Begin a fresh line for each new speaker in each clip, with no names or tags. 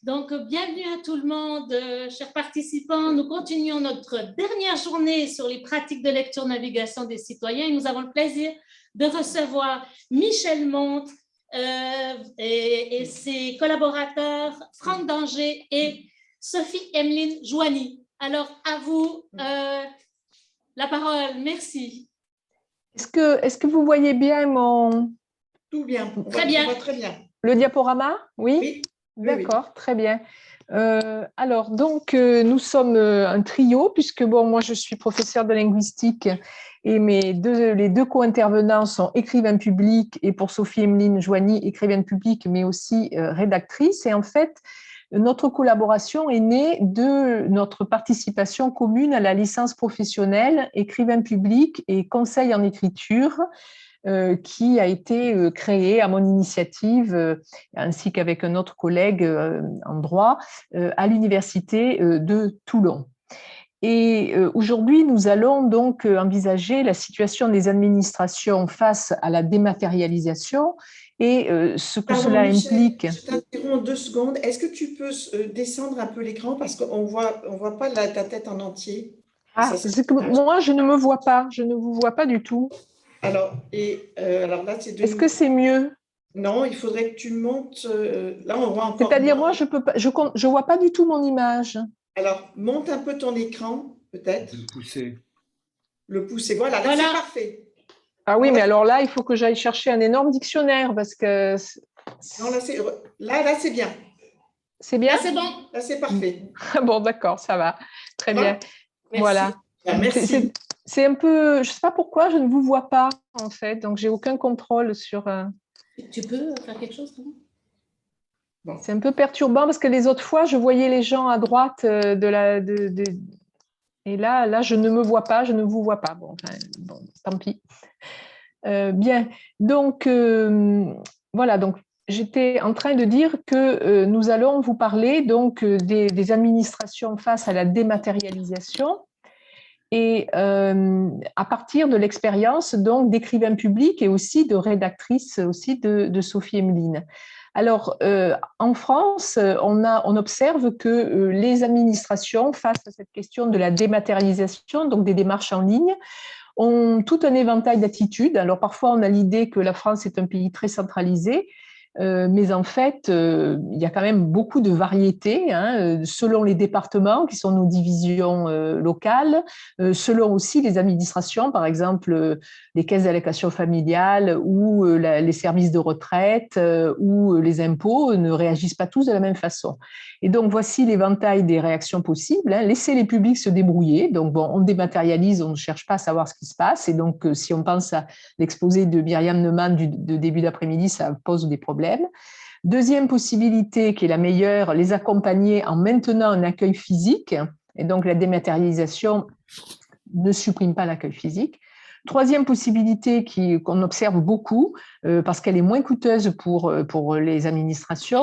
Donc, bienvenue à tout le monde, chers participants. Nous continuons notre dernière journée sur les pratiques de lecture-navigation des citoyens et nous avons le plaisir de recevoir Michel Montre et ses collaborateurs Franck Danger et Sophie-Emeline Joigny. Alors, à vous la parole. Merci.
Est-ce que vous voyez bien mon…
Tout bien.
Très bien.
On voit très bien.
Le diaporama? Oui.
Oui.
D'accord, oui. Très bien. Alors, donc, nous sommes un trio, puisque, bon, moi, je suis professeure de linguistique et les deux co-intervenants sont écrivains publics et pour Sophie-Emeline Joigny, écrivaine publique, mais aussi rédactrice. Et en fait, notre collaboration est née de notre participation commune à la licence professionnelle écrivain public et conseil en écriture, qui a été créée à mon initiative, ainsi qu'avec un autre collègue en droit, à l'université de Toulon. Et aujourd'hui, nous allons donc envisager la situation des administrations face à la dématérialisation et ce que cela implique.
Je t'interromps 2 secondes. Est-ce que tu peux descendre un peu l'écran parce qu'on voit pas ta tête en entier?
Ah, c'est que moi, je ne me vois pas. Je ne vous vois pas du tout.
Alors là, c'est de…
Est-ce que c'est mieux?
Non, il faudrait que tu montes. Là, on voit encore…
C'est-à-dire, moi, je peux pas, je vois pas du tout mon image.
Alors, monte un peu ton écran, peut-être.
Le pousser.
Le pousser. Voilà, là, c'est parfait.
Ah oui, mais alors là, il faut que j'aille chercher un énorme dictionnaire parce que…
Non, là, c'est bien.
C'est bien?
Là, c'est bon.
Là, c'est parfait.
Bon, d'accord, ça va. Très bien.
Merci.
Voilà.
Merci.
C'est un peu… Je ne sais pas pourquoi, je ne vous vois pas, en fait. Donc, j'ai aucun contrôle sur…
Tu peux faire quelque chose?
Bon.
C'est un peu perturbant parce que les autres fois, je voyais les gens à droite et là, je ne me vois pas, je ne vous vois pas. Bon, tant pis. Bien. Donc, voilà. Donc, j'étais en train de dire que nous allons vous parler donc des administrations face à la dématérialisation et à partir de l'expérience donc d'écrivain public et aussi de rédactrice aussi de Sophie-Emeline. Alors, en France, on observe que les administrations, face à cette question de la dématérialisation, donc des démarches en ligne, ont tout un éventail d'attitudes. Alors, parfois, on a l'idée que la France est un pays très centralisé, mais en fait, il y a quand même beaucoup de variétés, hein, selon les départements qui sont nos divisions locales, selon aussi les administrations, par exemple les caisses d'allocation familiale ou les services de retraite ou les impôts ne réagissent pas tous de la même façon. Et donc, voici l'éventail des réactions possibles. Hein. Laissez les publics se débrouiller. Donc, bon, on dématérialise, on ne cherche pas à savoir ce qui se passe. Et donc, si on pense à l'exposé de Myriam Neumann de début d'après-midi, ça pose des problèmes. Deuxième possibilité, qui est la meilleure, les accompagner en maintenant un accueil physique. Et donc, la dématérialisation ne supprime pas l'accueil physique. Troisième possibilité qu'on observe beaucoup, parce qu'elle est moins coûteuse pour les administrations,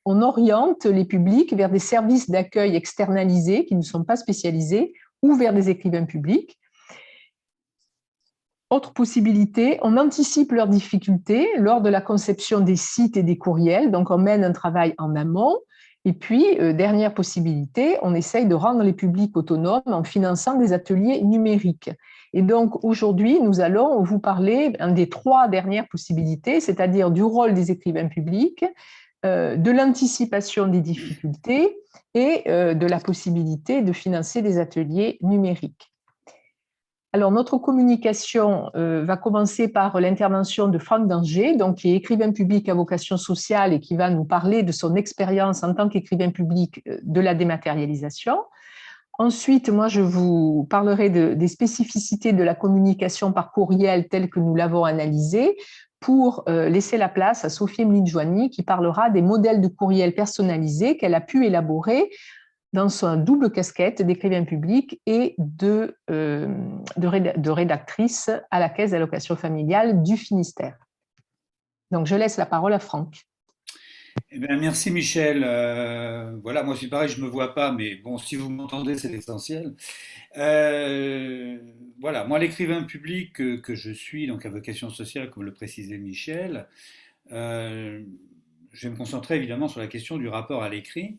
on oriente les publics vers des services d'accueil externalisés qui ne sont pas spécialisés ou vers des écrivains publics. Autre possibilité, on anticipe leurs difficultés lors de la conception des sites et des courriels, donc on mène un travail en amont. Et puis, dernière possibilité, on essaye de rendre les publics autonomes en finançant des ateliers numériques. Et donc, aujourd'hui, nous allons vous parler des 3 dernières possibilités, c'est-à-dire du rôle des écrivains publics, de l'anticipation des difficultés et de la possibilité de financer des ateliers numériques. Alors, notre communication va commencer par l'intervention de Franck Danger, donc, qui est écrivain public à vocation sociale et qui va nous parler de son expérience en tant qu'écrivain public de la dématérialisation. Ensuite, moi, je vous parlerai des spécificités de la communication par courriel telle que nous l'avons analysée pour laisser la place à Sophie-Emeline Joigny qui parlera des modèles de courriel personnalisés qu'elle a pu élaborer dans son double casquette d'écrivain public et de rédactrice à la Caisse d'allocation familiale du Finistère. Donc, je laisse la parole à Franck.
Eh bien, merci Michel. Voilà, moi c'est pareil, je ne me vois pas, mais bon, si vous m'entendez, c'est l'essentiel. Voilà, moi l'écrivain public que je suis, donc à vocation sociale, comme le précisait Michel, je vais me concentrer évidemment sur la question du rapport à l'écrit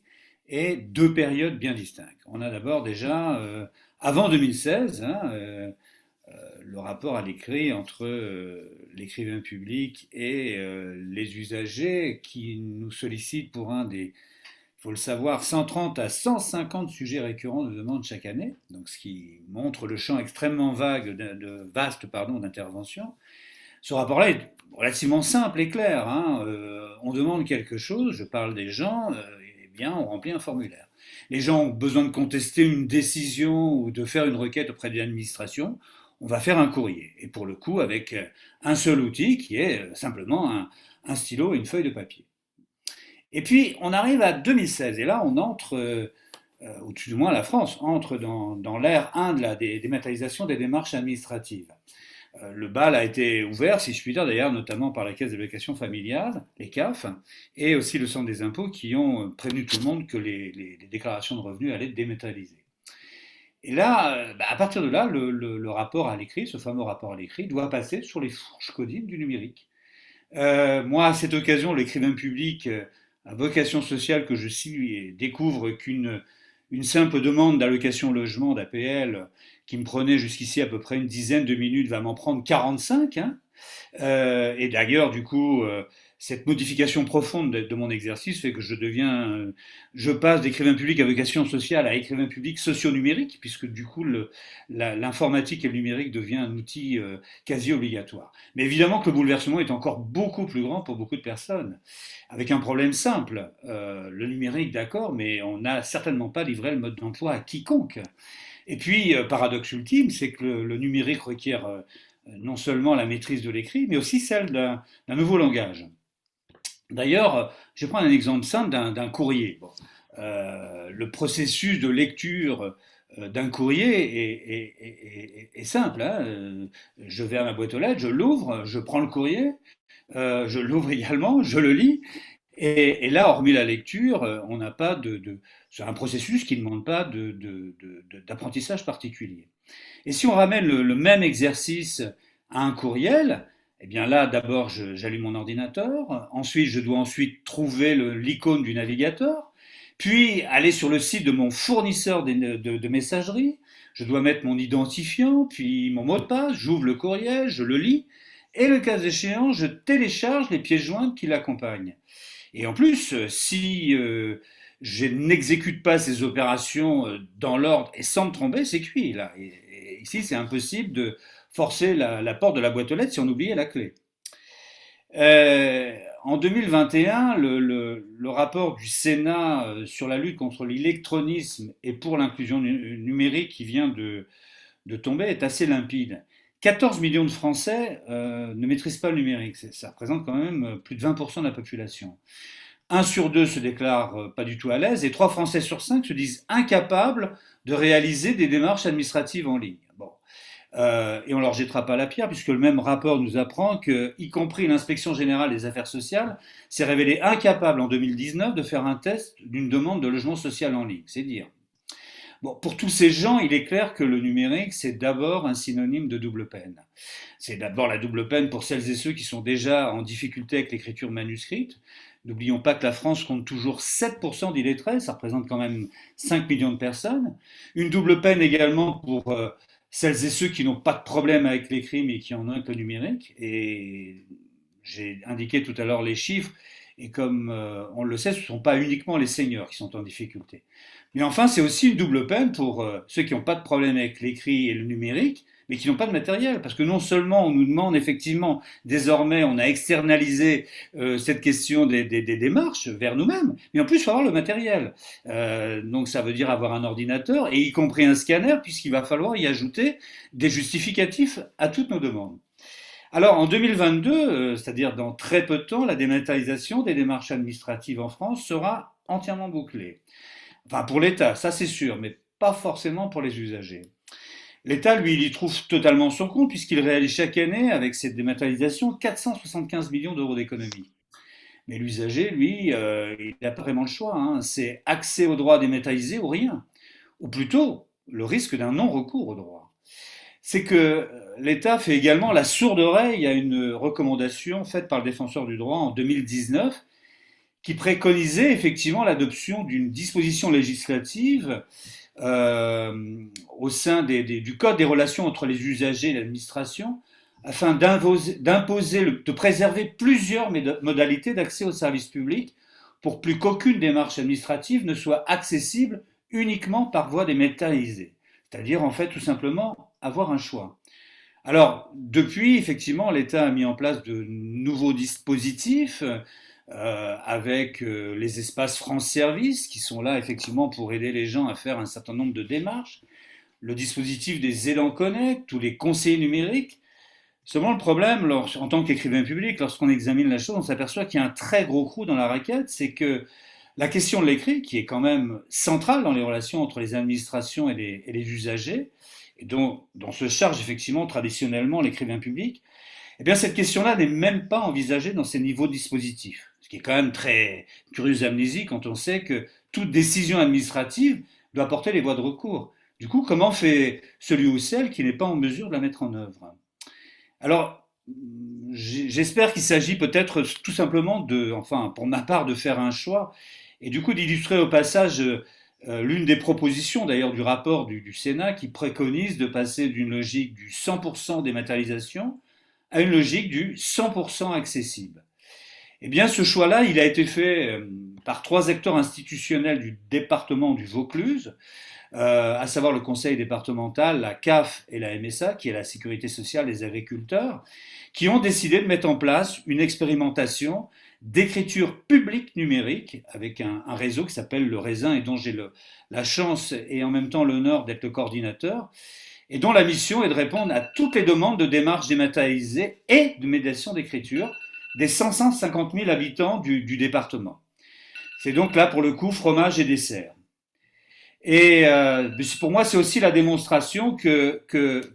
et deux périodes bien distinctes. On a d'abord déjà, avant 2016, le rapport à l'écrit entre l'écrivain public et les usagers qui nous sollicitent pour un des, il faut le savoir, 130 à 150 sujets récurrents de demande chaque année, donc ce qui montre le champ extrêmement vaste d'intervention. Ce rapport-là est relativement simple et clair. On demande quelque chose, je parle des gens, et bien on remplit un formulaire. Les gens ont besoin de contester une décision ou de faire une requête auprès de l'administration, on va faire un courrier. Et pour le coup, avec un seul outil qui est simplement un stylo et une feuille de papier. Et puis, on arrive à 2016, et là, on entre, ou tout du moins la France, entre dans l'ère 1 de la dématérialisation des démarches administratives. Le bal a été ouvert, si je puis dire, d'ailleurs, notamment par la Caisse d'allocations familiales, les CAF, et aussi le Centre des impôts qui ont prévenu tout le monde que les déclarations de revenus allaient être dématérialisées. Et là, à partir de là, le rapport à l'écrit, ce fameux rapport à l'écrit, doit passer sur les fourches codines du numérique. Moi, à cette occasion, l'écrivain public à vocation sociale que je suis découvre qu'une simple demande d'allocation logement, d'APL, qui me prenait jusqu'ici à peu près une dizaine de minutes, va m'en prendre 45. Et d'ailleurs, du coup, cette modification profonde de mon exercice fait que je passe d'écrivain public à vocation sociale à écrivain public socio-numérique, puisque du coup, l'informatique et le numérique devient un outil quasi obligatoire. Mais évidemment que le bouleversement est encore beaucoup plus grand pour beaucoup de personnes, avec un problème simple. Le numérique, d'accord, mais on n'a certainement pas livré le mode d'emploi à quiconque. Et puis, paradoxe ultime, c'est que le numérique requiert non seulement la maîtrise de l'écrit, mais aussi celle d'un nouveau langage. D'ailleurs, je vais prendre un exemple simple d'un courrier. Bon, le processus de lecture d'un courrier est simple. Je vais à ma boîte aux lettres, je l'ouvre, je prends le courrier, je l'ouvre également, je le lis. Et là, hormis la lecture, on n'a pas c'est un processus qui ne demande pas d'apprentissage particulier. Et si on ramène le même exercice à un courriel, eh bien là, d'abord, j'allume mon ordinateur, ensuite, je dois trouver l'icône du navigateur, puis aller sur le site de mon fournisseur de messagerie, je dois mettre mon identifiant, puis mon mot de passe, j'ouvre le courriel, je le lis, et le cas échéant, je télécharge les pièces jointes qui l'accompagnent. Et en plus, si je n'exécute pas ces opérations dans l'ordre et sans me tromper, c'est cuit là. Et ici, c'est impossible de forcer la porte de la boîte aux lettres si on oubliait la clé. En 2021, le rapport du Sénat sur la lutte contre l'électronisme et pour l'inclusion numérique qui vient de tomber est assez limpide. 14 millions de Français ne maîtrisent pas le numérique. Ça représente quand même plus de 20% de la population. 1 sur 2 se déclare pas du tout à l'aise et 3 Français sur 5 se disent incapables de réaliser des démarches administratives en ligne. Bon. Et on leur jettera pas la pierre puisque le même rapport nous apprend que, y compris l'inspection générale des affaires sociales, s'est révélée incapable en 2019 de faire un test d'une demande de logement social en ligne. C'est dire. Bon, pour tous ces gens, il est clair que le numérique, c'est d'abord un synonyme de double peine. C'est d'abord la double peine pour celles et ceux qui sont déjà en difficulté avec l'écriture manuscrite. N'oublions pas que la France compte toujours 7% d'illettrés, ça représente quand même 5 millions de personnes. Une double peine également pour celles et ceux qui n'ont pas de problème avec l'écrit mais qui en ont avec le numérique. Et j'ai indiqué tout à l'heure les chiffres, et comme on le sait, ce ne sont pas uniquement les seniors qui sont en difficulté. Mais enfin, c'est aussi une double peine pour ceux qui n'ont pas de problème avec l'écrit et le numérique, mais qui n'ont pas de matériel. Parce que non seulement on nous demande effectivement, désormais, on a externalisé cette question des démarches vers nous-mêmes, mais en plus, il faut avoir le matériel. Donc ça veut dire avoir un ordinateur, et y compris un scanner, puisqu'il va falloir y ajouter des justificatifs à toutes nos demandes. Alors en 2022, c'est-à-dire dans très peu de temps, la dématérialisation des démarches administratives en France sera entièrement bouclée. Enfin, pour l'État, ça c'est sûr, mais pas forcément pour les usagers. L'État, lui, il y trouve totalement son compte puisqu'il réalise chaque année, avec cette dématérialisation, 475 millions d'euros d'économies. Mais l'usager, lui, il n'a pas vraiment le choix. C'est accès au droit dématérialisé ou rien. Ou plutôt, le risque d'un non-recours au droit. C'est que l'État fait également la sourde oreille à une recommandation faite par le défenseur du droit en 2019 qui préconisait effectivement l'adoption d'une disposition législative au sein du Code des relations entre les usagers et l'administration, afin de préserver plusieurs modalités d'accès aux services publics pour plus qu'aucune démarche administrative ne soit accessible uniquement par voie dématérialisée. C'est-à-dire, en fait, tout simplement, avoir un choix. Alors, depuis, effectivement, l'État a mis en place de nouveaux dispositifs avec les espaces France Service, qui sont là, effectivement, pour aider les gens à faire un certain nombre de démarches, le dispositif des aidants connect, tous les conseillers numériques. Seulement, le problème, en tant qu'écrivain public, lorsqu'on examine la chose, on s'aperçoit qu'il y a un très gros trou dans la raquette, c'est que la question de l'écrit, qui est quand même centrale dans les relations entre les administrations et les usagers, et dont se charge effectivement traditionnellement l'écrivain public, eh bien cette question-là n'est même pas envisagée dans ces niveaux dispositifs. Ce qui est quand même très curieuse amnésie quand on sait que toute décision administrative doit porter les voies de recours. Du coup, comment fait celui ou celle qui n'est pas en mesure de la mettre en œuvre? Alors, j'espère qu'il s'agit peut-être tout simplement enfin, pour ma part, de faire un choix et du coup d'illustrer au passage l'une des propositions d'ailleurs du rapport du Sénat qui préconise de passer d'une logique du 100% dématérialisation à une logique du 100% accessible. Eh bien, ce choix-là, il a été fait par 3 acteurs institutionnels du département du Vaucluse, à savoir le conseil départemental, la CAF et la MSA, qui est la sécurité sociale des agriculteurs, qui ont décidé de mettre en place une expérimentation d'écriture publique numérique avec un réseau qui s'appelle le Raisin et dont j'ai la chance et en même temps l'honneur d'être le coordinateur, et dont la mission est de répondre à toutes les demandes de démarches dématérialisées et de médiation d'écriture des 550 000 habitants du département. C'est donc là pour le coup fromage et dessert. Et pour moi, c'est aussi la démonstration que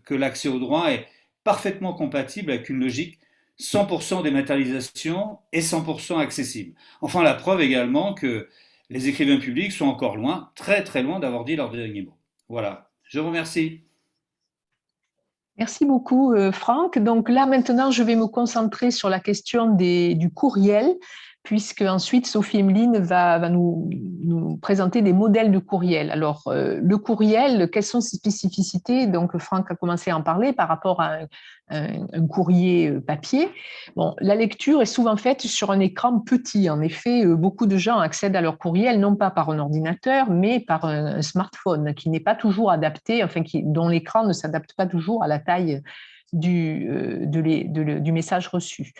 l'accès au droit est parfaitement compatible avec une logique 100% dématérialisation et 100% accessible. Enfin, la preuve également que les écrivains publics sont encore loin, très très loin d'avoir dit leur dernier mot. Voilà, je vous remercie.
Merci beaucoup, Franck. Donc là, maintenant, je vais me concentrer sur la question du courriel, puisque ensuite Sophie-Emeline va nous présenter des modèles de courriel. Alors, le courriel, quelles sont ses spécificités? Donc, Franck a commencé à en parler par rapport à un courrier papier. Bon, la lecture est souvent faite sur un écran petit. En effet, beaucoup de gens accèdent à leur courriel non pas par un ordinateur, mais par un smartphone qui n'est pas toujours adapté, enfin, dont l'écran ne s'adapte pas toujours à la taille du message reçu.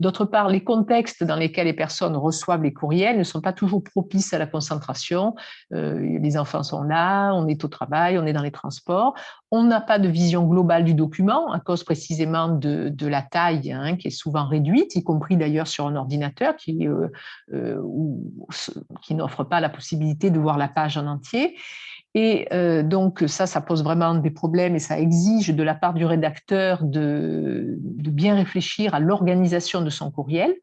D'autre part, les contextes dans lesquels les personnes reçoivent les courriels ne sont pas toujours propices à la concentration. Les enfants sont là, on est au travail, on est dans les transports. On n'a pas de vision globale du document à cause précisément de la taille qui est souvent réduite, y compris d'ailleurs sur un ordinateur qui n'offre pas la possibilité de voir la page en entier. Et donc ça pose vraiment des problèmes et ça exige de la part du rédacteur de bien réfléchir à l'organisation de son courriel.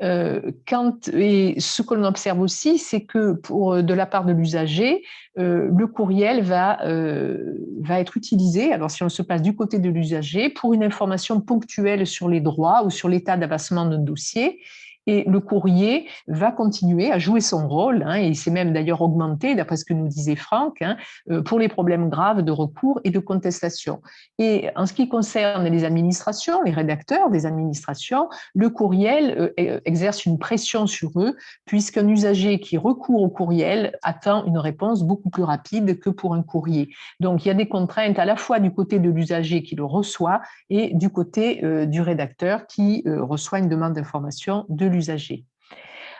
Et ce que l'on observe aussi, c'est que de la part de l'usager, le courriel va être utilisé, alors si on se place du côté de l'usager, pour une information ponctuelle sur les droits ou sur l'état d'avancement d'un dossier. Et le courrier va continuer à jouer son rôle, et il s'est même d'ailleurs augmenté, d'après ce que nous disait Franck, pour les problèmes graves de recours et de contestation. Et en ce qui concerne les administrations, les rédacteurs des administrations, le courriel exerce une pression sur eux, puisqu'un usager qui recourt au courriel attend une réponse beaucoup plus rapide que pour un courrier. Donc, il y a des contraintes à la fois du côté de l'usager qui le reçoit et du côté du rédacteur qui reçoit une demande d'information de l'usager.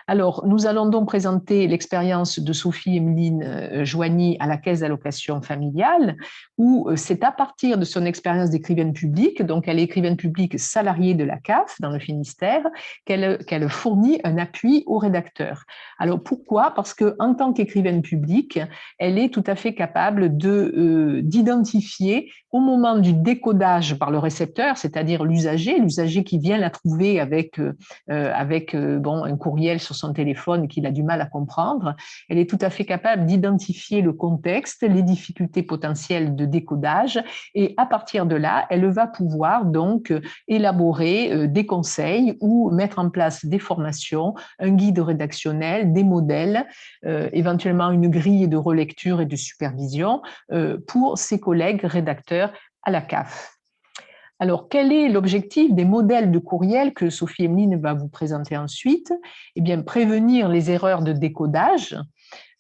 Alors, nous allons donc présenter l'expérience de Sophie-Emeline Joigny à la Caisse d'allocation familiale, où c'est à partir de son expérience d'écrivaine publique, donc elle est écrivaine publique salariée de la CAF dans le Finistère, qu'elle fournit un appui au rédacteur. Alors, pourquoi? Parce qu'en tant qu'écrivaine publique, elle est tout à fait capable d'identifier au moment du décodage par le récepteur, c'est-à-dire l'usager qui vient la trouver avec un courriel sur sur son téléphone qu'il a du mal à comprendre, elle est tout à fait capable d'identifier le contexte, les difficultés potentielles de décodage, et à partir de là, elle va pouvoir donc élaborer des conseils ou mettre en place des formations, un guide rédactionnel, des modèles, éventuellement une grille de relecture et de supervision pour ses collègues rédacteurs à la CAF. Alors, quel est l'objectif des modèles de courriel que Sophie Emeline va vous présenter ensuite? Eh bien, prévenir les erreurs de décodage,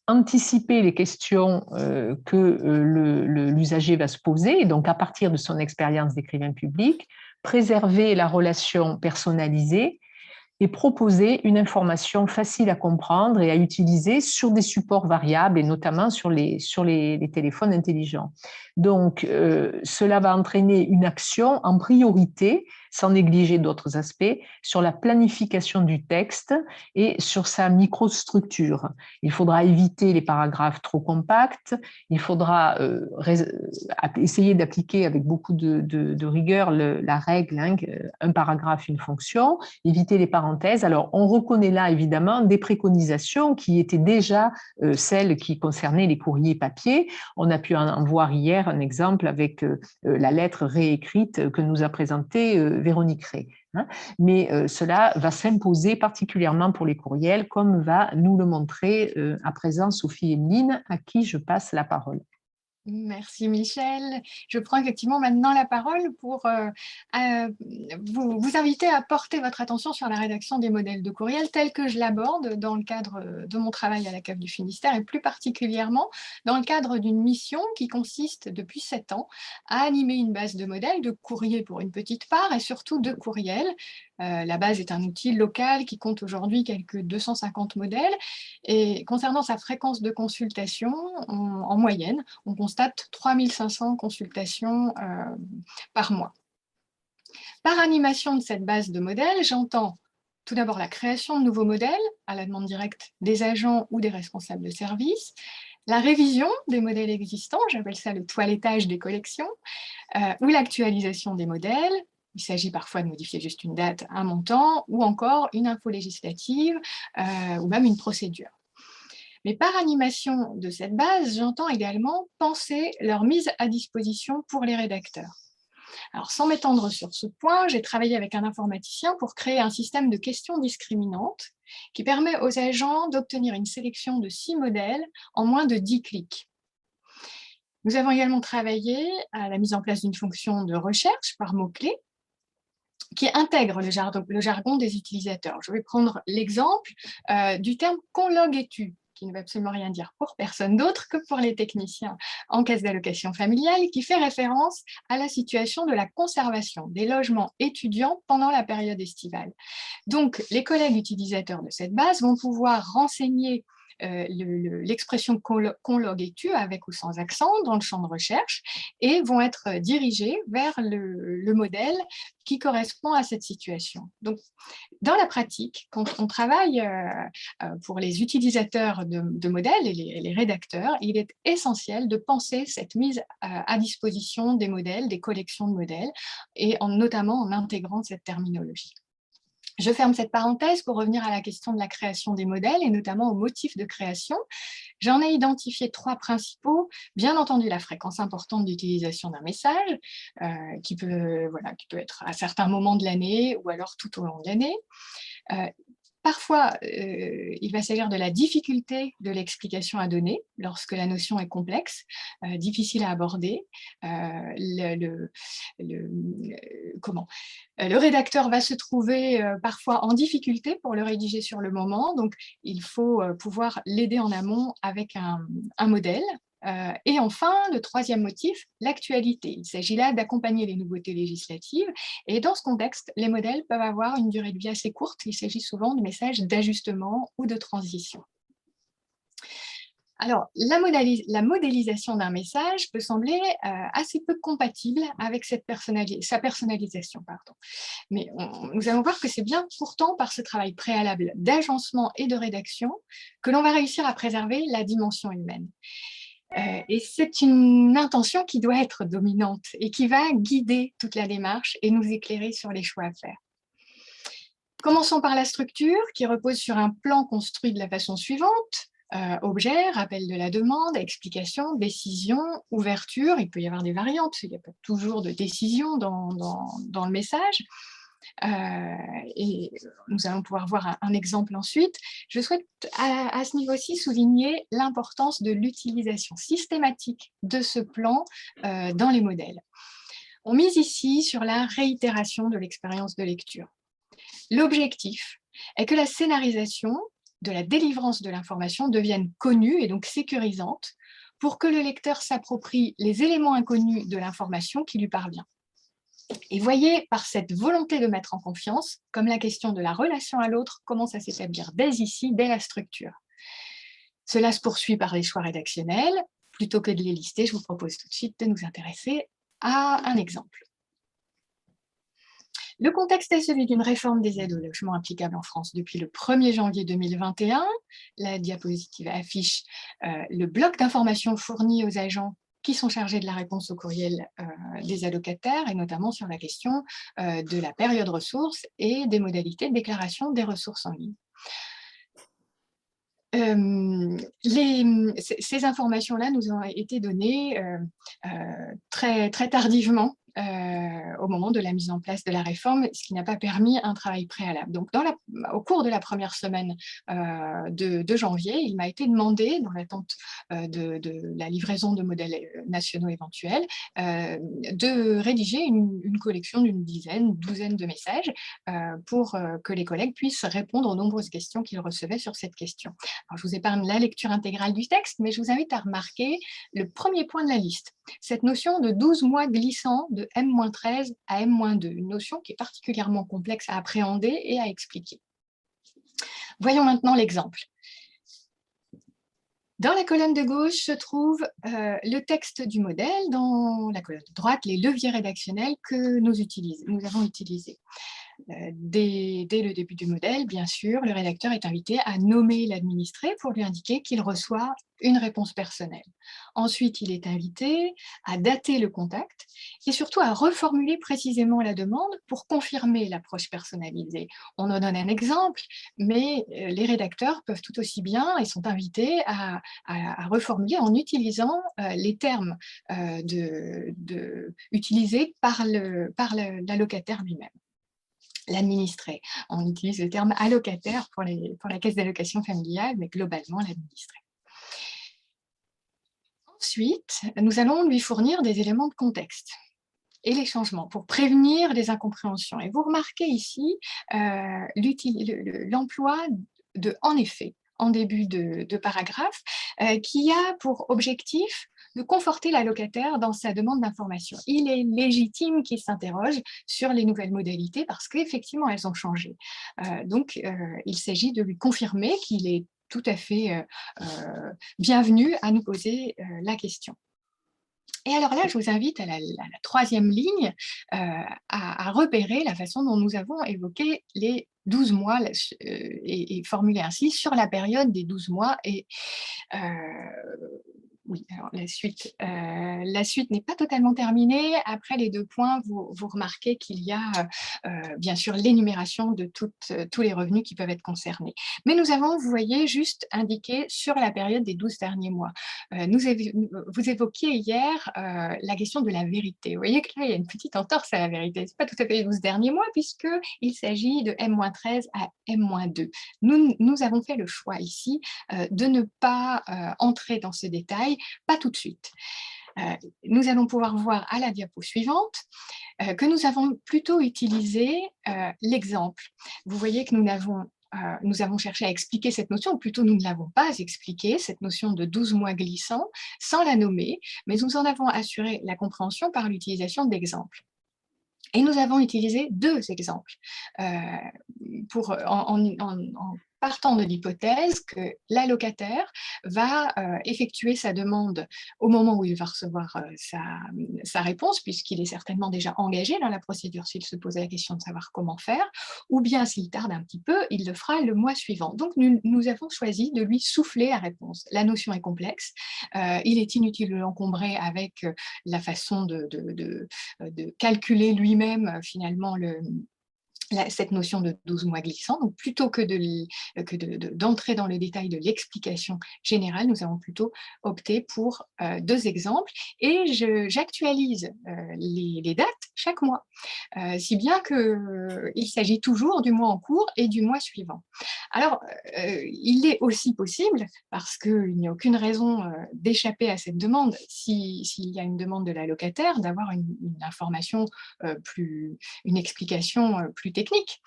anticiper les questions que l'usager va se poser, et donc à partir de son expérience d'écrivain public, préserver la relation personnalisée et proposer une information facile à comprendre et à utiliser sur des supports variables et notamment sur les téléphones intelligents. Donc, cela va entraîner une action en priorité, sans négliger d'autres aspects, sur la planification du texte et sur sa microstructure. Il faudra éviter les paragraphes trop compacts, il faudra essayer d'appliquer avec beaucoup de rigueur la règle, hein, un paragraphe, une fonction, éviter les parenthèses. Alors, on reconnaît là évidemment des préconisations qui étaient déjà celles qui concernaient les courriers papier. On a pu en voir hier un exemple avec la lettre réécrite que nous a présentée Véronique Ray. Mais cela va s'imposer particulièrement pour les courriels, comme va nous le montrer à présent Sophie Emeline, à qui je passe la parole.
Merci Michel. Je prends effectivement maintenant la parole pour vous inviter à porter votre attention sur la rédaction des modèles de courriel tels que je l'aborde dans le cadre de mon travail à la CAF du Finistère et plus particulièrement dans le cadre d'une mission qui consiste depuis 7 ans à animer une base de modèles de courrier pour une petite part et surtout de courriels. La base est un outil local qui compte aujourd'hui quelques 250 modèles et concernant sa fréquence de consultation, en moyenne, on constate 3500 consultations par mois. Par animation de cette base de modèles, j'entends tout d'abord la création de nouveaux modèles à la demande directe des agents ou des responsables de service, la révision des modèles existants, j'appelle ça le toilettage des collections, ou l'actualisation des modèles. Il s'agit parfois de modifier juste une date, un montant, ou encore une info législative, ou même une procédure. Mais par animation de cette base, j'entends également penser leur mise à disposition pour les rédacteurs. Alors, sans m'étendre sur ce point, j'ai travaillé avec un informaticien pour créer un système de questions discriminantes qui permet aux agents d'obtenir une sélection de 6 modèles en moins de 10 clics. Nous avons également travaillé à la mise en place d'une fonction de recherche par mots-clés qui intègre le jargon des utilisateurs. Je vais prendre l'exemple du terme « conlogues-tu » qui ne veut absolument rien dire pour personne d'autre que pour les techniciens en caisse d'allocation familiale, qui fait référence à la situation de la conservation des logements étudiants pendant la période estivale. Donc, les collègues utilisateurs de cette base vont pouvoir renseigner l'expression conlogues-tu avec ou sans accent dans le champ de recherche et vont être dirigés vers le modèle qui correspond à cette situation. Donc, dans la pratique, quand on travaille pour les utilisateurs de modèles et les rédacteurs, il est essentiel de penser cette mise à disposition des modèles, des collections de modèles, et notamment en intégrant cette terminologie. Je ferme cette parenthèse pour revenir à la question de la création des modèles et notamment aux motifs de création. J'en ai identifié 3 principaux. Bien entendu, la fréquence importante d'utilisation d'un message qui peut être à certains moments de l'année ou alors tout au long de l'année. Parfois, il va s'agir de la difficulté de l'explication à donner lorsque la notion est complexe, difficile à aborder. Le rédacteur va se trouver parfois en difficulté pour le rédiger sur le moment, donc il faut pouvoir l'aider en amont avec un modèle. Et enfin, le 3e motif, l'actualité. Il s'agit là d'accompagner les nouveautés législatives. Et dans ce contexte, les modèles peuvent avoir une durée de vie assez courte. Il s'agit souvent de messages d'ajustement ou de transition. Alors, la modélisation d'un message peut sembler assez peu compatible avec sa personnalisation. Mais nous allons voir que c'est bien pourtant par ce travail préalable d'agencement et de rédaction que l'on va réussir à préserver la dimension humaine. Et c'est une intention qui doit être dominante et qui va guider toute la démarche et nous éclairer sur les choix à faire. Commençons par la structure qui repose sur un plan construit de la façon suivante. Objet, rappel de la demande, explication, décision, ouverture. Il peut y avoir des variantes, il n'y a pas toujours de décision dans le message. Et nous allons pouvoir voir un exemple ensuite. Je souhaite à ce niveau-ci souligner l'importance de l'utilisation systématique de ce plan dans les modèles. On mise ici sur la réitération de l'expérience de lecture. L'objectif est que la scénarisation de la délivrance de l'information devienne connue et donc sécurisante pour que le lecteur s'approprie les éléments inconnus de l'information qui lui parvient. Et voyez, par cette volonté de mettre en confiance, comme la question de la relation à l'autre commence à s'établir dès ici, dès la structure. Cela se poursuit par les choix rédactionnels. Plutôt que de les lister, je vous propose tout de suite de nous intéresser à un exemple. Le contexte est celui d'une réforme des aides au logement applicable en France depuis le 1er janvier 2021. La diapositive affiche le bloc d'informations fourni aux agents qui sont chargés de la réponse au courriel des allocataires, et notamment sur la question de la période ressources et des modalités de déclaration des ressources en ligne. Ces informations-là nous ont été données très tardivement au moment de la mise en place de la réforme, ce qui n'a pas permis un travail préalable. Donc, au cours de la première semaine de janvier, il m'a été demandé, dans l'attente de la livraison de modèles nationaux éventuels, de rédiger une collection d'une douzaine de messages pour que les collègues puissent répondre aux nombreuses questions qu'ils recevaient sur cette question. Alors, je vous épargne la lecture intégrale du texte, mais je vous invite à remarquer le premier point de la liste, cette notion de 12 mois glissant de M-13 à M-2, une notion qui est particulièrement complexe à appréhender et à expliquer. Voyons maintenant l'exemple. Dans la colonne de gauche se trouve le texte du modèle, dans la colonne de droite, les leviers rédactionnels que nous avons utilisés. Dès le début du modèle, bien sûr, le rédacteur est invité à nommer l'administré pour lui indiquer qu'il reçoit une réponse personnelle. Ensuite, il est invité à dater le contact et surtout à reformuler précisément la demande pour confirmer l'approche personnalisée. On en donne un exemple, mais les rédacteurs peuvent tout aussi bien et sont invités à reformuler en utilisant les termes utilisés par l'allocataire lui-même. L'administré. On utilise le terme allocataire pour la caisse d'allocation familiale, mais globalement l'administré. Ensuite, nous allons lui fournir des éléments de contexte et les changements pour prévenir les incompréhensions. Et vous remarquez ici l'emploi de « en effet » en début de paragraphe, qui a pour objectif de conforter l'allocataire dans sa demande d'information. Il est légitime qu'il s'interroge sur les nouvelles modalités parce qu'effectivement, elles ont changé. Donc, il s'agit de lui confirmer qu'il est tout à fait bienvenu à nous poser la question. Et alors là, je vous invite à la troisième ligne à repérer la façon dont nous avons évoqué les 12 mois et formulé ainsi sur la période des 12 mois. Et oui, alors la suite n'est pas totalement terminée. Après les 2 points, vous remarquez qu'il y a bien sûr l'énumération de tous les revenus qui peuvent être concernés. Mais nous avons, vous voyez, juste indiqué sur la période des 12 derniers mois. Vous évoquiez hier la question de la vérité. Vous voyez que là, il y a une petite entorse à la vérité. Ce n'est pas tout à fait les 12 derniers mois puisqu'il s'agit de M-13 à M-2. Nous avons fait le choix ici de ne pas entrer dans ce détail, pas tout de suite. Nous allons pouvoir voir à la diapo suivante que nous avons plutôt utilisé l'exemple. Vous voyez que nous avons cherché à expliquer cette notion, ou plutôt nous ne l'avons pas expliquée, cette notion de 12 mois glissants, sans la nommer, mais nous en avons assuré la compréhension par l'utilisation d'exemples. Et nous avons utilisé 2 exemples en partant de l'hypothèse que l'allocataire va effectuer sa demande au moment où il va recevoir sa réponse, puisqu'il est certainement déjà engagé dans la procédure s'il se pose la question de savoir comment faire, ou bien s'il tarde un petit peu, il le fera le mois suivant. Donc nous avons choisi de lui souffler la réponse. La notion est complexe, il est inutile de l'encombrer avec la façon de calculer lui-même finalement cette notion de 12 mois glissants. Donc, plutôt que d'entrer dans le détail de l'explication générale, nous avons plutôt opté pour 2 exemples et j'actualise les dates chaque mois, si bien qu'il s'agit toujours du mois en cours et du mois suivant. Alors, il est aussi possible, parce qu'il n'y a aucune raison d'échapper à cette demande, s'il y a une demande de la locataire, d'avoir une information une explication plus technique.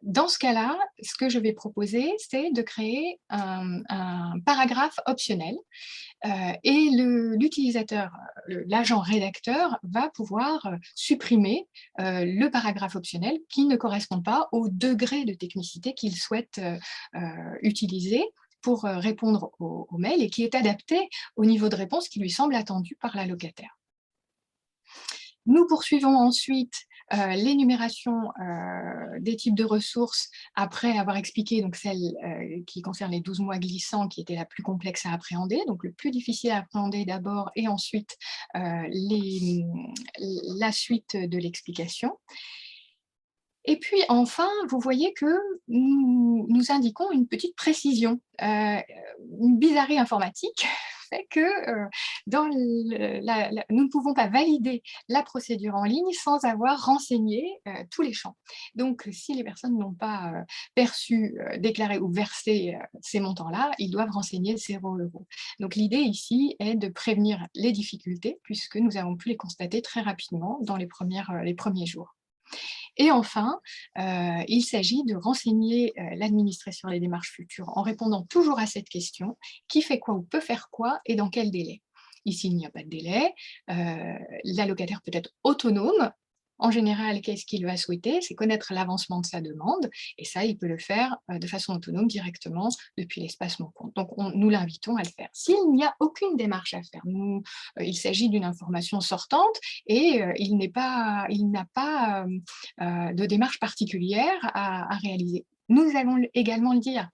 Dans ce cas-là, ce que je vais proposer, c'est de créer un paragraphe optionnel et l'utilisateur, l'agent rédacteur, va pouvoir supprimer le paragraphe optionnel qui ne correspond pas au degré de technicité qu'il souhaite utiliser pour répondre au mail et qui est adapté au niveau de réponse qui lui semble attendu par la locataire. Nous poursuivons ensuite l'énumération des types de ressources après avoir expliqué donc celle qui concerne les 12 mois glissants qui était la plus complexe à appréhender, donc le plus difficile à appréhender d'abord et ensuite la suite de l'explication. Et puis enfin, vous voyez que nous indiquons une petite précision, une bizarrerie informatique fait que nous ne pouvons pas valider la procédure en ligne sans avoir renseigné tous les champs. Donc, si les personnes n'ont pas perçu, déclaré ou versé ces montants-là, ils doivent renseigner 0 €. Donc, l'idée ici est de prévenir les difficultés puisque nous avons pu les constater très rapidement dans les premiers jours. Et enfin, il s'agit de renseigner l'administré sur les démarches futures en répondant toujours à cette question, qui fait quoi ou peut faire quoi et dans quel délai? Ici, il n'y a pas de délai, la locataire peut être autonome. En général, qu'est-ce qu'il va souhaiter? C'est connaître l'avancement de sa demande, et ça, il peut le faire de façon autonome directement depuis l'espace Mon Compte. Donc, nous l'invitons à le faire. S'il n'y a aucune démarche à faire, il s'agit d'une information sortante et il n'a pas de démarche particulière à réaliser. Nous allons également le dire.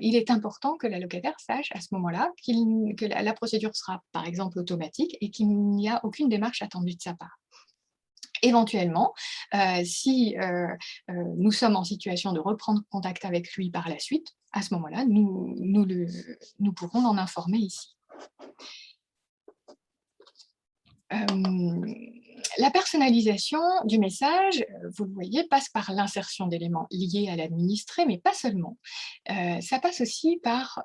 Il est important que la locataire sache à ce moment-là que la procédure sera, par exemple, automatique et qu'il n'y a aucune démarche attendue de sa part. Éventuellement, si nous sommes en situation de reprendre contact avec lui par la suite, à ce moment-là, nous pourrons l'en informer ici. La personnalisation du message, vous le voyez, passe par l'insertion d'éléments liés à l'administré, mais pas seulement. Ça passe aussi par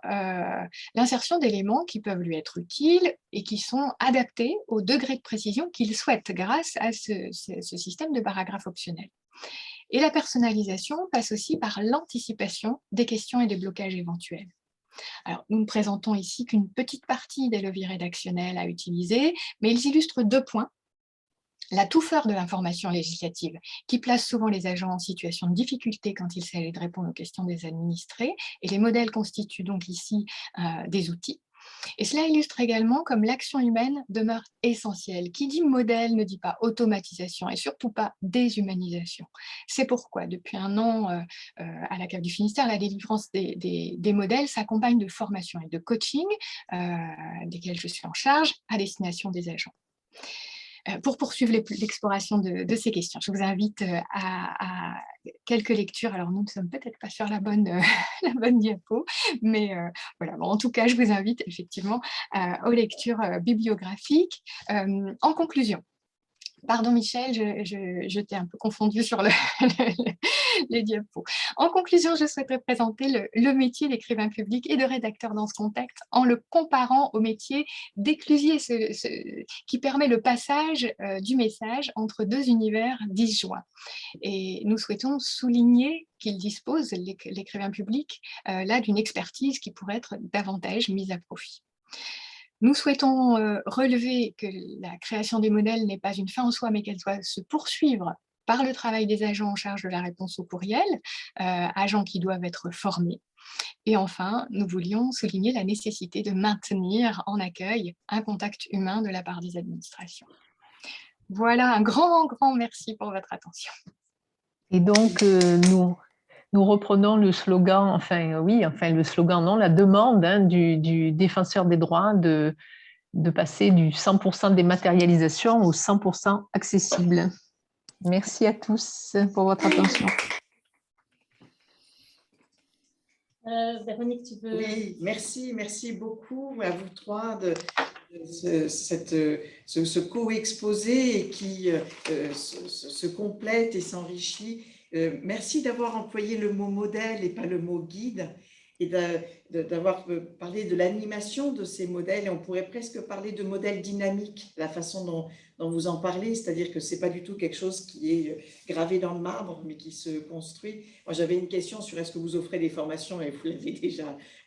l'insertion d'éléments qui peuvent lui être utiles et qui sont adaptés au degré de précision qu'il souhaite grâce à ce système de paragraphe optionnel. Et la personnalisation passe aussi par l'anticipation des questions et des blocages éventuels. Alors, nous ne présentons ici qu'une petite partie des leviers rédactionnels à utiliser, mais ils illustrent 2 points. La touffeur de l'information législative, qui place souvent les agents en situation de difficulté quand il s'agit de répondre aux questions des administrés, et les modèles constituent donc ici des outils. Et cela illustre également comme l'action humaine demeure essentielle. Qui dit modèle ne dit pas automatisation et surtout pas déshumanisation. C'est pourquoi, depuis 1 an, à la CAF du Finistère, la délivrance des modèles s'accompagne de formation et de coaching, desquels je suis en charge, à destination des agents. Pour poursuivre l'exploration de ces questions, je vous invite à quelques lectures. Alors, nous ne sommes peut-être pas sur la bonne diapo, mais voilà. Bon, en tout cas, je vous invite effectivement aux lectures bibliographiques. En conclusion, pardon Michel, je t'ai un peu confondue sur les diapos. En conclusion, je souhaiterais présenter le métier d'écrivain public et de rédacteur dans ce contexte en le comparant au métier d'éclusier qui permet le passage du message entre 2 univers disjoints. Et nous souhaitons souligner qu'il dispose, l'écrivain public, là d'une expertise qui pourrait être davantage mise à profit. Nous souhaitons relever que la création des modèles n'est pas une fin en soi, mais qu'elle doit se poursuivre par le travail des agents en charge de la réponse au courriel, agents qui doivent être formés. Et enfin, nous voulions souligner la nécessité de maintenir en accueil un contact humain de la part des administrations. Voilà, un grand merci pour votre attention.
Et donc, nous reprenons le slogan, le slogan, non, la demande du défenseur des droits de passer du 100% dématérialisation au 100% accessible. Merci à tous pour votre attention.
Véronique, tu veux…
Oui, merci beaucoup à vous trois de ce co-exposé qui se complète et s'enrichit. Merci d'avoir employé le mot modèle et pas le mot guide, et d'avoir parlé de l'animation de ces modèles. Et on pourrait presque parler de modèles dynamiques, la façon dont vous en parlez, c'est-à-dire que ce n'est pas du tout quelque chose qui est gravé dans le marbre, mais qui se construit. Moi, j'avais une question sur est-ce que vous offrez des formations, et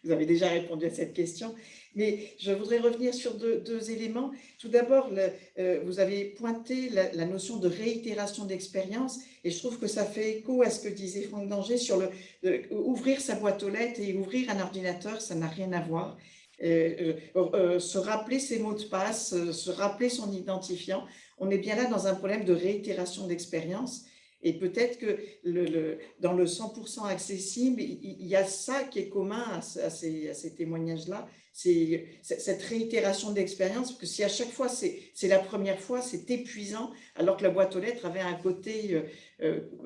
vous avez déjà répondu à cette question. Mais je voudrais revenir sur deux éléments. Tout d'abord, vous avez pointé la notion de réitération d'expérience, et je trouve que ça fait écho à ce que disait Franck Danger sur ouvrir sa boîte aux lettres et ouvrir un ordinateur, ça n'a rien à voir. Se rappeler ses mots de passe, se rappeler son identifiant, on est bien là dans un problème de réitération d'expérience. Et peut-être que dans le 100% accessible, il y a ça qui est commun à ces témoignages-là, c'est cette réitération d'expérience, parce que si à chaque fois c'est la première fois, c'est épuisant, alors que la boîte aux lettres avait un côté,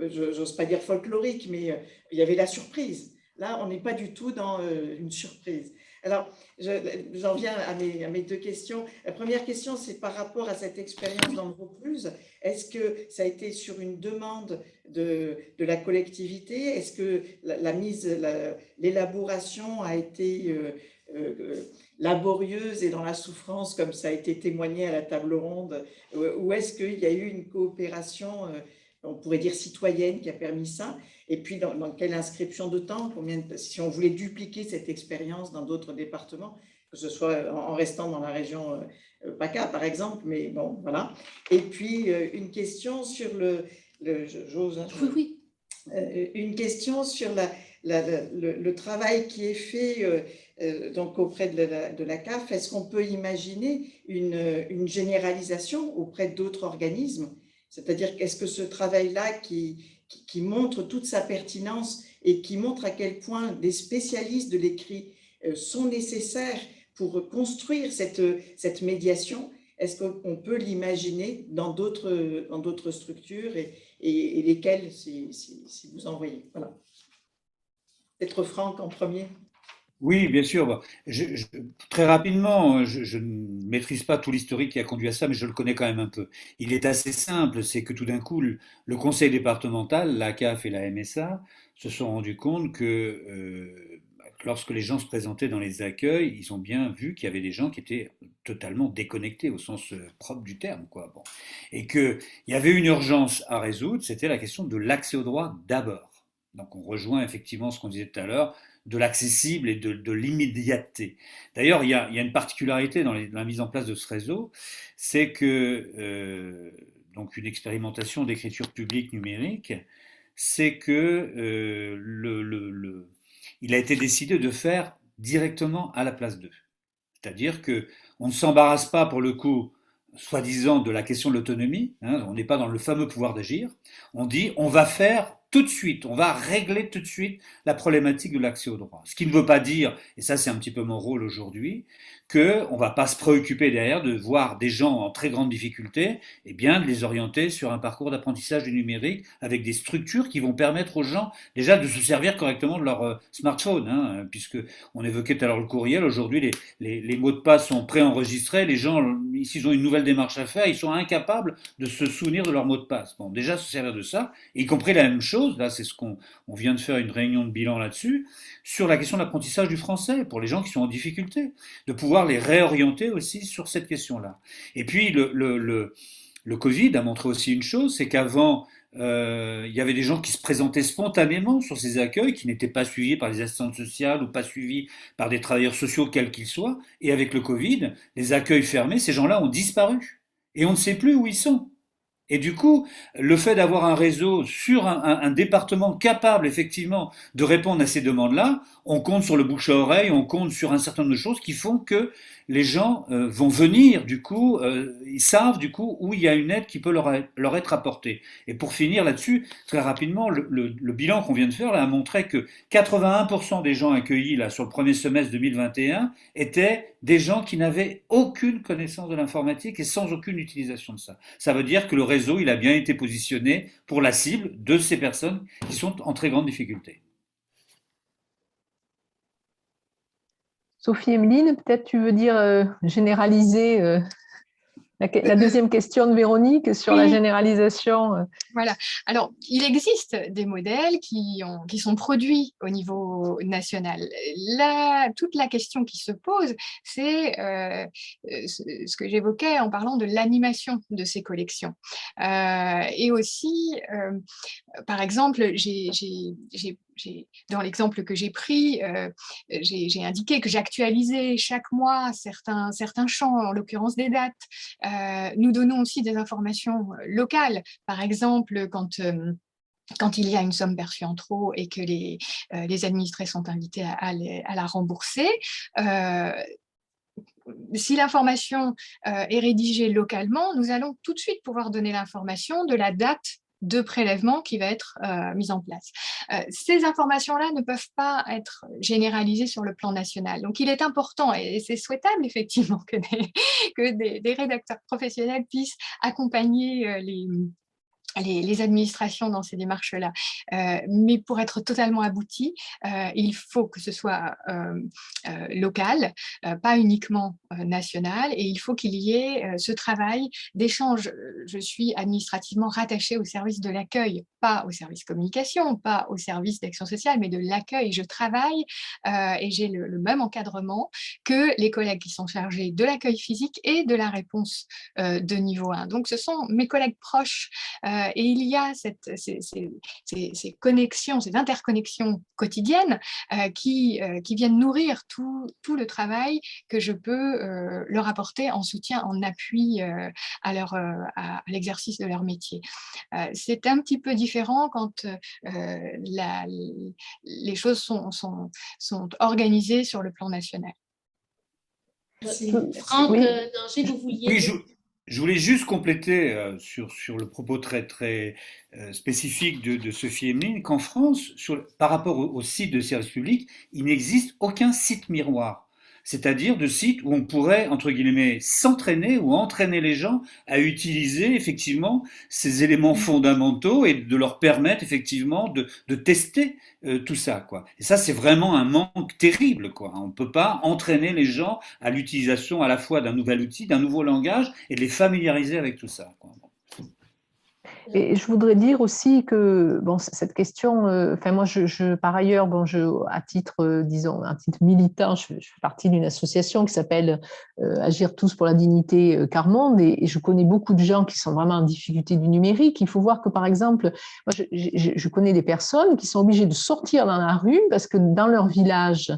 j'ose pas dire folklorique, mais il y avait la surprise. Là, on n'est pas du tout dans une surprise. Alors, j'en viens à mes deux questions. La première question, c'est par rapport à cette expérience dans le Vaucluse. Est-ce que ça a été sur une demande de la collectivité? Est-ce que l'élaboration a été laborieuse et dans la souffrance, comme ça a été témoigné à la table ronde? Ou est-ce qu'il y a eu une coopération, on pourrait dire citoyenne, qui a permis ça? Et puis, dans quelle inscription de temps, si on voulait dupliquer cette expérience dans d'autres départements, que ce soit en restant dans la région PACA, par exemple, mais bon, voilà. Et puis, une question sur j'ose, hein,
Oui.
une question sur le travail qui est fait donc auprès de la CAF. Est-ce qu'on peut imaginer une généralisation auprès d'autres organismes? C'est-à-dire, est-ce que ce travail-là qui montre toute sa pertinence et qui montre à quel point des spécialistes de l'écrit sont nécessaires pour construire cette médiation, est-ce qu'on peut l'imaginer dans d'autres structures et lesquelles, si vous en voyez? Voilà. Peut-être Franck en premier.
Oui, bien sûr. Bon, très rapidement, je ne maîtrise pas tout l'historique qui a conduit à ça, mais je le connais quand même un peu. Il est assez simple, c'est que tout d'un coup, le conseil départemental, la CAF et la MSA, se sont rendus compte que lorsque les gens se présentaient dans les accueils, ils ont bien vu qu'il y avait des gens qui étaient totalement déconnectés au sens propre du terme, quoi. Bon. Et qu'il y avait une urgence à résoudre, c'était la question de l'accès au droit d'abord. Donc on rejoint effectivement ce qu'on disait tout à l'heure, de l'accessible et de l'immédiateté. D'ailleurs, il y a une particularité dans la mise en place de ce réseau, c'est que donc une expérimentation d'écriture publique numérique, c'est que il a été décidé de faire directement à la place d'eux. C'est-à-dire que on ne s'embarrasse pas pour le coup, soi-disant, de la question de l'autonomie, hein, on n'est pas dans le fameux pouvoir d'agir, on dit on va faire tout de suite, on va régler tout de suite la problématique de l'accès au droit. Ce qui ne veut pas dire, et ça c'est un petit peu mon rôle aujourd'hui, qu'on ne va pas se préoccuper derrière de voir des gens en très grande difficulté, et bien de les orienter sur un parcours d'apprentissage du numérique avec des structures qui vont permettre aux gens déjà de se servir correctement de leur smartphone, hein, puisque on évoquait tout à l'heure le courriel, aujourd'hui les mots de passe sont préenregistrés, les gens, s'ils ont une nouvelle démarche à faire, ils sont incapables de se souvenir de leur mot de passe. Bon, déjà se servir de ça, y compris la même chose, là c'est ce qu'on vient de faire une réunion de bilan là-dessus, sur la question de l'apprentissage du français, pour les gens qui sont en difficulté, de pouvoir les réorienter aussi sur cette question-là. Et puis le Covid a montré aussi une chose, c'est qu'avant, il y avait des gens qui se présentaient spontanément sur ces accueils, qui n'étaient pas suivis par les assistantes sociales ou pas suivis par des travailleurs sociaux, quels qu'ils soient. Et avec le Covid, les accueils fermés, ces gens-là ont disparu. Et on ne sait plus où ils sont. Et du coup, le fait d'avoir un réseau sur un département capable effectivement de répondre à ces demandes-là, on compte sur le bouche à oreille, on compte sur un certain nombre de choses qui font que les gens vont venir, du coup, ils savent du coup où il y a une aide qui peut leur être apportée. Et pour finir là-dessus, très rapidement, le bilan qu'on vient de faire là, a montré que 81% des gens accueillis là, sur le premier semestre 2021 étaient des gens qui n'avaient aucune connaissance de l'informatique et sans aucune utilisation de ça. Ça veut dire que le réseau, il a bien été positionné pour la cible de ces personnes qui sont en très grande difficulté.
Sophie-Emeline, peut-être tu veux dire généraliser la deuxième question de Véronique sur la généralisation.
Voilà. Alors, il existe des modèles qui sont produits au niveau national. Toute la question qui se pose, c'est ce que j'évoquais en parlant de l'animation de ces collections. Et aussi, par exemple, dans l'exemple que j'ai pris, j'ai indiqué que j'actualisais chaque mois certains champs, en l'occurrence des dates. Nous donnons aussi des informations locales. Par exemple, quand il y a une somme perçue en trop et que les administrés sont invités à la rembourser, si l'information est rédigée localement, nous allons tout de suite pouvoir donner l'information de la date de prélèvement qui va être mise en place. Ces informations-là ne peuvent pas être généralisées sur le plan national. Donc, il est important et c'est souhaitable effectivement que des rédacteurs professionnels puissent accompagner les administrations dans ces démarches-là. Mais pour être totalement abouti, il faut que ce soit local, pas uniquement national, et il faut qu'il y ait ce travail d'échange. Je suis administrativement rattachée au service de l'accueil, pas au service communication, pas au service d'action sociale, mais de l'accueil. Je travaille et j'ai le même encadrement que les collègues qui sont chargés de l'accueil physique et de la réponse de niveau 1. Donc, ce sont mes collègues proches et il y a ces connexions, ces interconnexions quotidiennes qui viennent nourrir tout le travail que je peux leur apporter en soutien, en appui à l'exercice de leur métier. C'est un petit peu différent quand les choses sont organisées sur le plan national.
Franck, Danger, vous vouliez...
Oui, je voulais juste compléter sur le propos très, très spécifique de Sophie-Emeline qu'en France, par rapport au site de service public, il n'existe aucun site miroir. C'est-à-dire de sites où on pourrait, entre guillemets, s'entraîner ou entraîner les gens à utiliser effectivement ces éléments fondamentaux et de leur permettre effectivement de tester tout ça, quoi. Et ça, c'est vraiment un manque terrible, quoi. On ne peut pas entraîner les gens à l'utilisation à la fois d'un nouvel outil, d'un nouveau langage et de les familiariser avec tout ça, quoi.
Et je voudrais dire aussi que bon, cette question, moi, par ailleurs, à titre, disons, un titre militant, je fais partie d'une association qui s'appelle Agir tous pour la dignité Carmonde, et je connais beaucoup de gens qui sont vraiment en difficulté du numérique. Il faut voir que, par exemple, moi, je connais des personnes qui sont obligées de sortir dans la rue parce que dans leur village,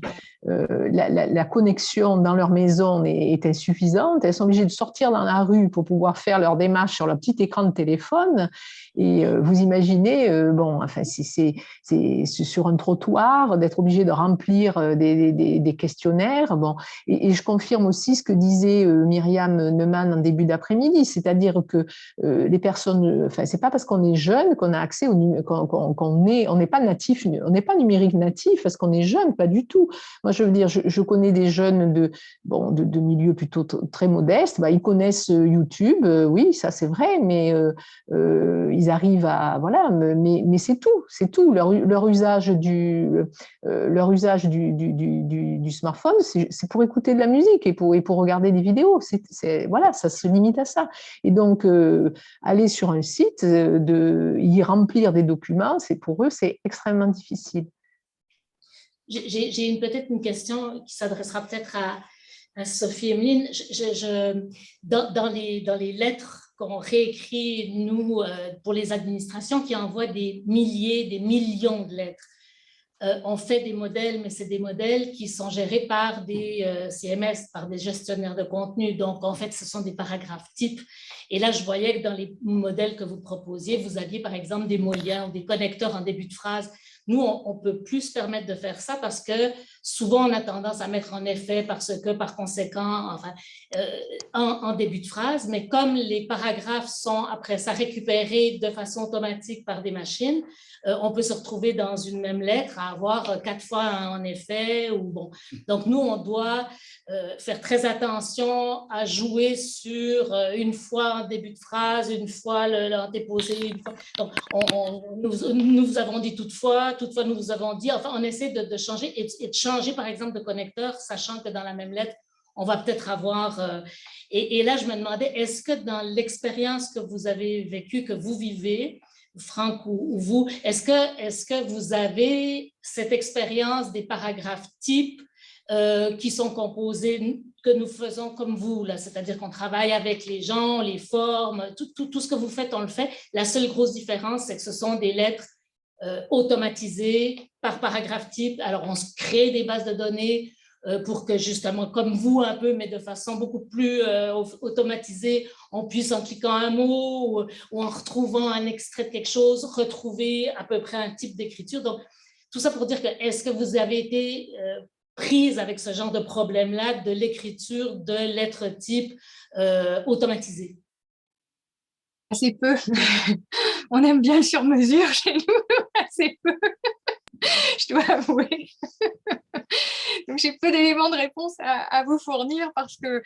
la connexion dans leur maison est insuffisante. Elles sont obligées de sortir dans la rue pour pouvoir faire leur démarche sur leur petit écran de téléphone. Et vous imaginez, c'est sur un trottoir, d'être obligé de remplir des questionnaires. Bon, et je confirme aussi ce que disait Myriam Neumann en début d'après-midi, c'est-à-dire que les personnes, c'est pas parce qu'on est jeune qu'on a accès on n'est pas natif, on n'est pas numérique natif parce qu'on est jeune, pas du tout. Moi, je veux dire, je connais des jeunes de milieux plutôt très modestes, ils connaissent YouTube, oui, ça c'est vrai, mais ils arrivent à mais c'est tout. Leur usage du smartphone, c'est pour écouter de la musique et pour regarder des vidéos. Ça se limite à ça. Et donc aller sur un site, y remplir des documents, pour eux c'est extrêmement difficile.
J'ai peut-être une question qui s'adressera peut-être à Sophie-Emeline. Dans les lettres qu'on réécrit, nous, pour les administrations qui envoient des milliers, des millions de lettres, on fait des modèles, mais c'est des modèles qui sont gérés par des CMS, par des gestionnaires de contenu. Donc, en fait, ce sont des paragraphes types. Et là, je voyais que dans les modèles que vous proposiez, vous aviez, par exemple, des mots-liens ou des connecteurs en début de phrase. Nous, on peut plus se permettre de faire ça parce que souvent, on a tendance à mettre en effet parce que, par conséquent, enfin, en début de phrase, mais comme les paragraphes sont après ça récupérés de façon automatique par des machines, on peut se retrouver dans une même lettre à avoir 4 fois un en effet. Ou bon. Donc, nous, on doit faire très attention à jouer sur une fois en début de phrase, une fois l'antéposé, une fois. Donc, nous vous avons dit toutefois nous vous avons dit, enfin, on essaie de changer et de changer, par exemple, de connecteur, sachant que dans la même lettre, on va peut-être avoir… et là, je me demandais, est-ce que dans l'expérience que vous avez vécue, que vous vivez, Franck ou vous, est-ce que vous avez cette expérience des paragraphes types qui sont composés, que nous faisons comme vous, là, c'est-à-dire qu'on travaille avec les gens, les formes, tout ce que vous faites, on le fait. La seule grosse différence, c'est que ce sont des lettres automatisées par paragraphe type. Alors, on se crée des bases de données pour que justement, comme vous un peu, mais de façon beaucoup plus automatisée, on puisse, en cliquant un mot ou en retrouvant un extrait de quelque chose, retrouver à peu près un type d'écriture. Donc, tout ça pour dire que est-ce que vous avez été prise avec ce genre de problème-là de l'écriture de lettres type automatisées?
Assez peu. On aime bien le sur-mesure chez nous, assez peu. Je dois avouer. Donc, j'ai peu d'éléments de réponse à vous fournir parce que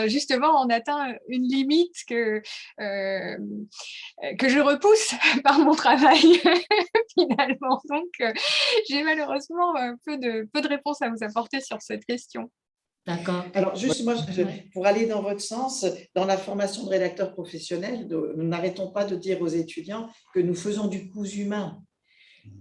justement, on atteint une limite que je repousse par mon travail finalement. Donc, j'ai malheureusement peu de réponses à vous apporter sur cette question.
D'accord.
Alors, juste moi, pour aller dans votre sens, dans la formation de rédacteur professionnel, nous n'arrêtons pas de dire aux étudiants que nous faisons du cousu humain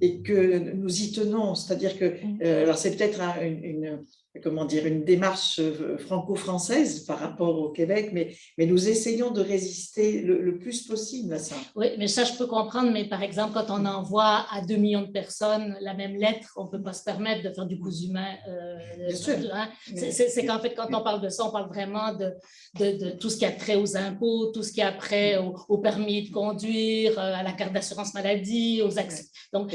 et que nous y tenons. C'est-à-dire que, alors c'est peut-être une démarche franco-française par rapport au Québec, mais nous essayons de résister le plus possible à ça.
Oui, mais ça, je peux comprendre, mais par exemple, quand on envoie à 2 millions de personnes la même lettre, on ne peut pas se permettre de faire du cousu humain.
Bien sûr.
Hein. C'est qu'en fait, quand on parle de ça, on parle vraiment de tout ce qui a trait aux impôts, tout ce qui a trait au permis de conduire, à la carte d'assurance maladie, aux accès. Donc,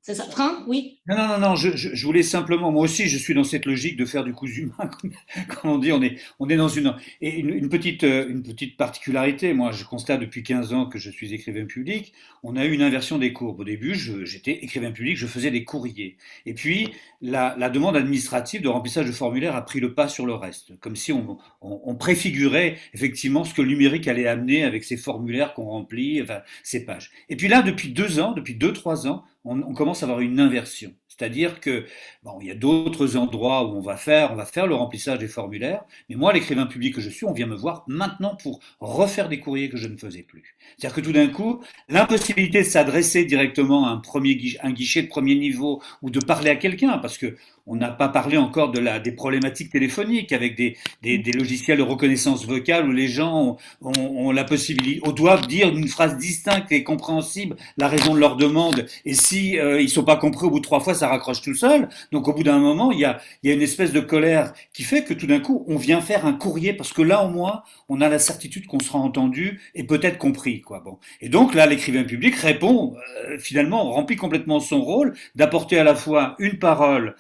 c'est ça. Franck, oui?
Non, je voulais simplement, moi aussi, je suis dans cette logique de faire du cousu humain, comme on dit, on est dans une petite particularité. Moi, je constate depuis 15 ans que je suis écrivain public, on a eu une inversion des courbes. Au début, j'étais écrivain public, je faisais des courriers. Et puis, la demande administrative de remplissage de formulaires a pris le pas sur le reste, comme si on préfigurait effectivement ce que le numérique allait amener avec ces formulaires qu'on remplit, enfin, ces pages. Et puis là, depuis 2-3 ans, on commence à avoir une inversion. C'est-à-dire que, bon, il y a d'autres endroits où on va faire le remplissage des formulaires, mais moi, l'écrivain public que je suis, on vient me voir maintenant pour refaire des courriers que je ne faisais plus. C'est-à-dire que tout d'un coup, l'impossibilité de s'adresser directement à un guichet de premier niveau ou de parler à quelqu'un, parce que on n'a pas parlé encore des problématiques téléphoniques avec des logiciels de reconnaissance vocale où les gens ont la possibilité, doivent dire d'une phrase distincte et compréhensible la raison de leur demande. Et si ils sont pas compris au bout de 3 fois, ça raccroche tout seul. Donc au bout d'un moment, il y a une espèce de colère qui fait que tout d'un coup, on vient faire un courrier parce que là, au moins, on a la certitude qu'on sera entendu et peut-être compris, quoi. Bon. Et donc là, l'écrivain public répond, finalement, remplit complètement son rôle d'apporter à la fois une parole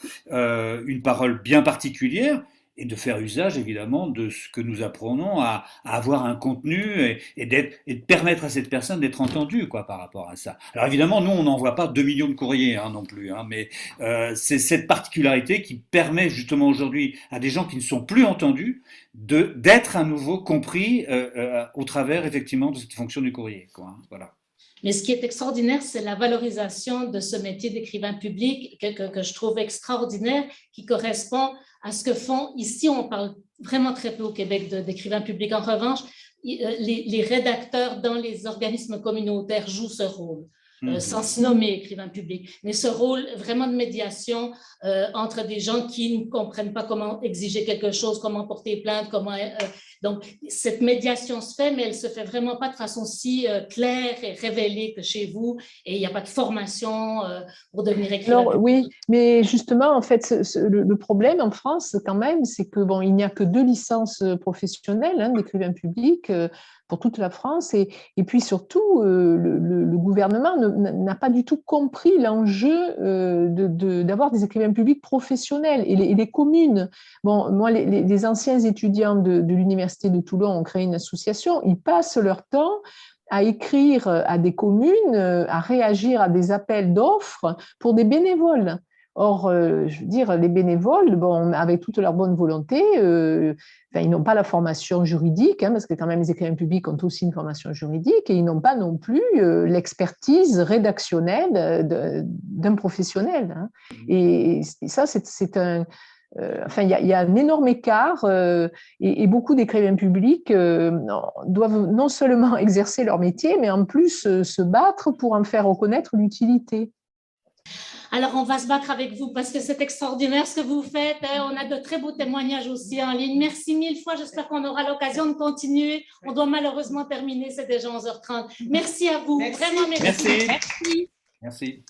bien particulière et de faire usage évidemment de ce que nous apprenons à avoir un contenu et de permettre à cette personne d'être entendue, quoi, par rapport à ça. Alors évidemment, nous on n'envoie pas 2 millions de courriers non plus, mais c'est cette particularité qui permet justement aujourd'hui à des gens qui ne sont plus entendus d'être à nouveau compris au travers effectivement de cette fonction du courrier, quoi, voilà.
Mais ce qui est extraordinaire, c'est la valorisation de ce métier d'écrivain public que je trouve extraordinaire, qui correspond à ce que font ici. On parle vraiment très peu au Québec d'écrivains publics. En revanche, les rédacteurs dans les organismes communautaires jouent ce rôle. Sans se nommer écrivain public, mais ce rôle vraiment de médiation entre des gens qui ne comprennent pas comment exiger quelque chose, comment porter plainte, donc cette médiation se fait, mais elle se fait vraiment pas de façon si claire et révélée que chez vous, et il n'y a pas de formation pour devenir écrivain public.
Oui, mais justement, en fait, le problème en France, quand même, c'est que bon, il n'y a que 2 licences professionnelles d'écrivain public. pour toute la France. Et puis surtout, le gouvernement n'a pas du tout compris l'enjeu d'avoir des écrivains publics professionnels. Et les communes, bon, moi, les anciens étudiants de l'Université de Toulon ont créé une association, ils passent leur temps à écrire à des communes, à réagir à des appels d'offres pour des bénévoles. Or, je veux dire, les bénévoles, bon, avec toute leur bonne volonté, ils n'ont pas la formation juridique, parce que quand même les écrivains publics ont aussi une formation juridique, et ils n'ont pas non plus l'expertise rédactionnelle d'un professionnel. Et ça, c'est un... il y a un énorme écart et beaucoup d'écrivains publics doivent non seulement exercer leur métier, mais en plus se battre pour en faire reconnaître l'utilité.
Alors, on va se battre avec vous parce que c'est extraordinaire ce que vous faites. On a de très beaux témoignages aussi en ligne. Merci mille fois. J'espère qu'on aura l'occasion de continuer. On doit malheureusement terminer. C'est déjà 11h30. Merci à vous.
Merci.
Vraiment, merci.
Merci. Merci.